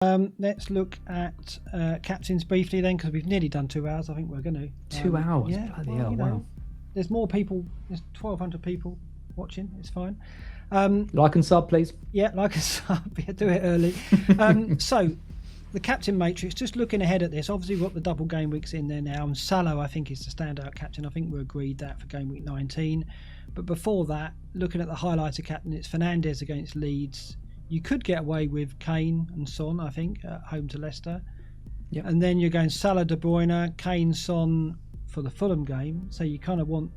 Let's look at captains briefly then, because we've nearly done 2 hours. I think we're going to 2 hours. Yeah, Bloody well, hell! Wow. There's more people. There's 1,200 people watching. It's fine. Like and sub, please. Yeah, like a sub. Yeah, do it early. So, the captain matrix. Just looking ahead at this. Obviously, we've got the double game weeks in there now, and Salah, I think, is the standout captain. I think we agreed that for game week 19. But before that, looking at the highlighter captain, it's Fernandes against Leeds. You could get away with Kane and Son, I think, at home to Leicester. Yep. And then you're going Salah, De Bruyne, Kane, Son for the Fulham game. So you kind of want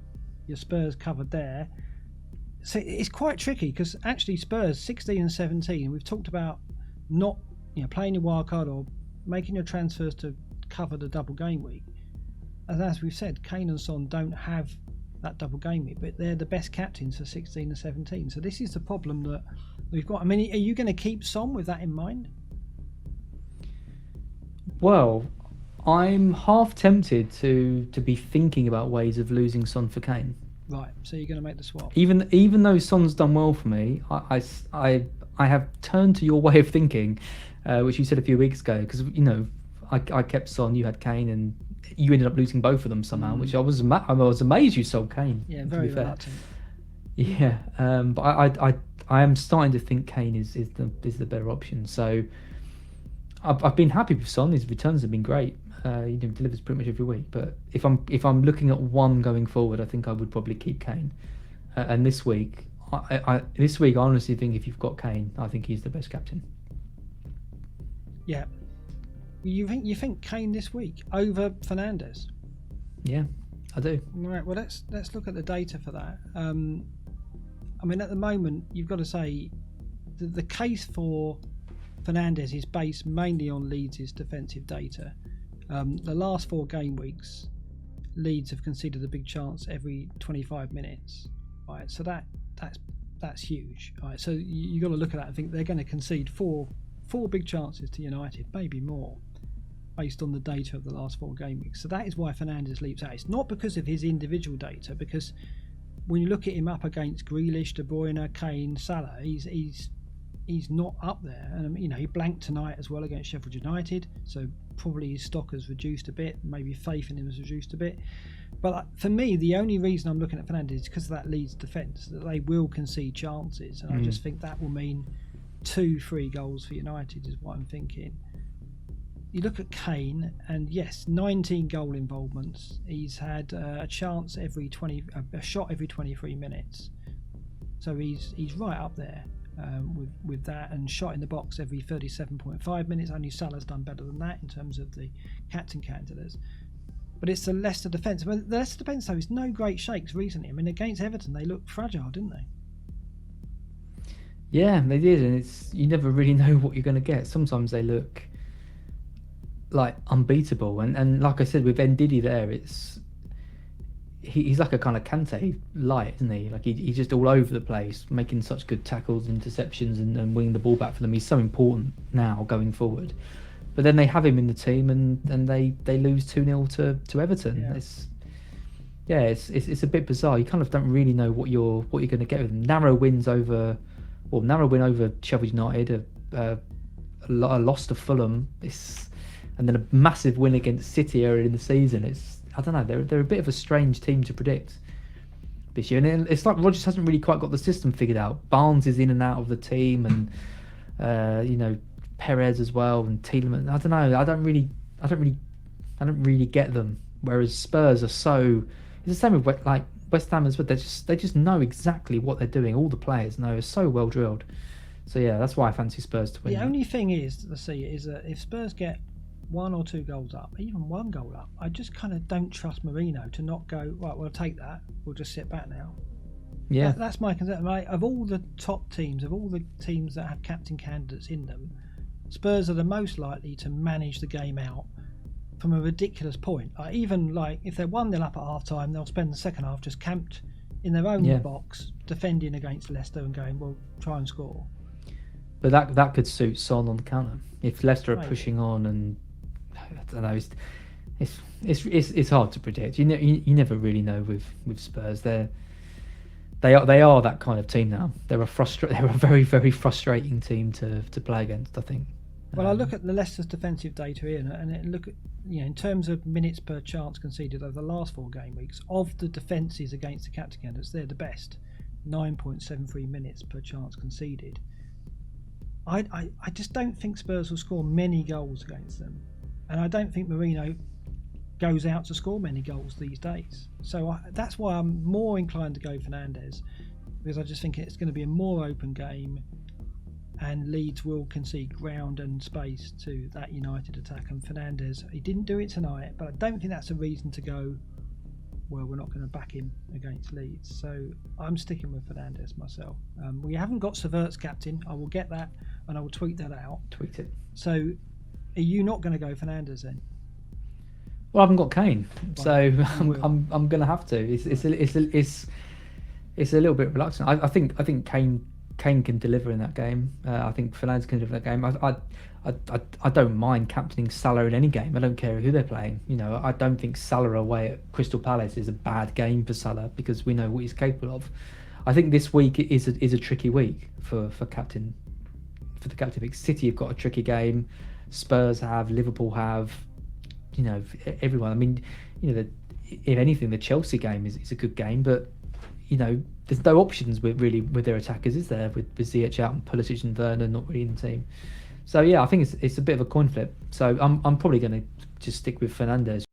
your Spurs covered there. So it's quite tricky because actually Spurs 16 and 17, we've talked about not playing your wild card or making your transfers to cover the double game week. And as we've said, Kane and Son don't have that double game week, but they're the best captains for 16 and 17. So this is the problem that we've got. I mean, are you going to keep Son with that in mind? Well, I'm half tempted to be thinking about ways of losing Son for Kane. Right, so you're going to make the swap. Even though Son's done well for me, I have turned to your way of thinking, which you said a few weeks ago, because I kept Son, you had Kane, and you ended up losing both of them somehow, which I was amazed you sold Kane. Yeah, very reluctant. Yeah, but I am starting to think Kane is the better option. So I've been happy with Son. His returns have been great. He delivers pretty much every week. But if I'm looking at one going forward, I think I would probably keep Kane. And this week, I honestly think if you've got Kane, I think he's the best captain. Yeah. You think Kane this week over Fernandes? Yeah, I do. Right. Well, let's look at the data for that. I mean, at the moment, you've got to say the case for Fernandes is based mainly on Leeds' defensive data. The last 4 game weeks, Leeds have conceded a big chance every 25 minutes. Right. So that's huge. Right. So you got to look at that and think they're going to concede four big chances to United, maybe more, based on the data of the last 4 game weeks. So that is why Fernandes leaps out. It's not because of his individual data, because when you look at him up against Grealish, De Bruyne, Kane, Salah, he's not up there. And he blanked tonight as well against Sheffield United, so probably his stock has reduced a bit, maybe faith in him has reduced a bit. But for me, the only reason I'm looking at Fernandes is because of that Leeds defence, that they will concede chances, and I just think that will mean 2-3 goals for United is what I'm thinking. You look at Kane, and yes, 19 goal involvements. He's had a chance a shot every 23 minutes. So he's right up there with that, and shot in the box every 37.5 minutes. Only Salah's done better than that in terms of the captain candidates. But it's the Leicester defence. But the Leicester defence, though, is no great shakes recently. I mean, against Everton, they looked fragile, didn't they? Yeah, they did, and you never really know what you're going to get. Sometimes they look like unbeatable, and like I said with Ndidi there, he's like a kind of Kante light, isn't he? Like he's just all over the place, making such good tackles, interceptions, and winning the ball back for them. He's so important now going forward. But then they have him in the team, and they lose 2-0 to Everton. Yeah. It's a bit bizarre. You kind of don't really know what you're going to get with them. Narrow win over Sheffield United, a loss to Fulham, and then a massive win against City earlier in the season. I don't know. They're a bit of a strange team to predict this year, and it's like Rodgers hasn't really quite got the system figured out. Barnes is in and out of the team, and Perez as well, and Tielemans. I don't know. I don't really get them. Whereas Spurs are so. It's the same with West Ham as well. They just know exactly what they're doing. All the players know. It's so well drilled. So yeah, that's why I fancy Spurs to win. The only thing is that if Spurs get 1 or 2 goals up, even 1 goal up, I just kind of don't trust Mourinho to not go, right, we'll take that, we'll just sit back now. Yeah. That's my concern. Of all the top teams, of all the teams that have captain candidates in them, Spurs are the most likely to manage the game out from a ridiculous point. Even if they're 1-0 up at half time, they'll spend the second half just camped in their own box, defending against Leicester and going, well, try and score. But that could suit Son on the counter. If Leicester are pushing on, and I don't know, it's hard to predict. You never really know with Spurs. They are that kind of team now. They're a very, very frustrating team to play against, I think. Well, I look at the Leicester's defensive data here, and look at, in terms of minutes per chance conceded over the last 4 game weeks, of the defences against the captain candidates, they're the best. 9.73 minutes per chance conceded. I just don't think Spurs will score many goals against them, and I don't think Mourinho goes out to score many goals these days. So that's why I'm more inclined to go Fernandes, because I just think it's going to be a more open game, and Leeds will concede ground and space to that United attack. And Fernandes, he didn't do it tonight, but I don't think that's a reason to go, well, we're not going to back him against Leeds. So I'm sticking with Fernandes myself. We haven't got Severt's captain. I will get that, and I will tweet that out. Tweet it. So are you not going to go Fernandes then? Well, I haven't got Kane, so Well, I'm going to have to. It's a little bit reluctant. I think Kane can deliver in that game. I think Fernandes can deliver in that game. I don't mind captaining Salah in any game. I don't care who they're playing. I don't think Salah away at Crystal Palace is a bad game for Salah, because we know what he's capable of. I think this week is a tricky week for the captain. City have got a tricky game. Spurs have. Liverpool have. Everyone. I mean, if anything, the Chelsea game is a good game, but there's no options with their attackers, is there? With Ziyech out and Pulisic and Werner not really in the team. So yeah, I think it's a bit of a coin flip. So I'm probably going to just stick with Fernandes.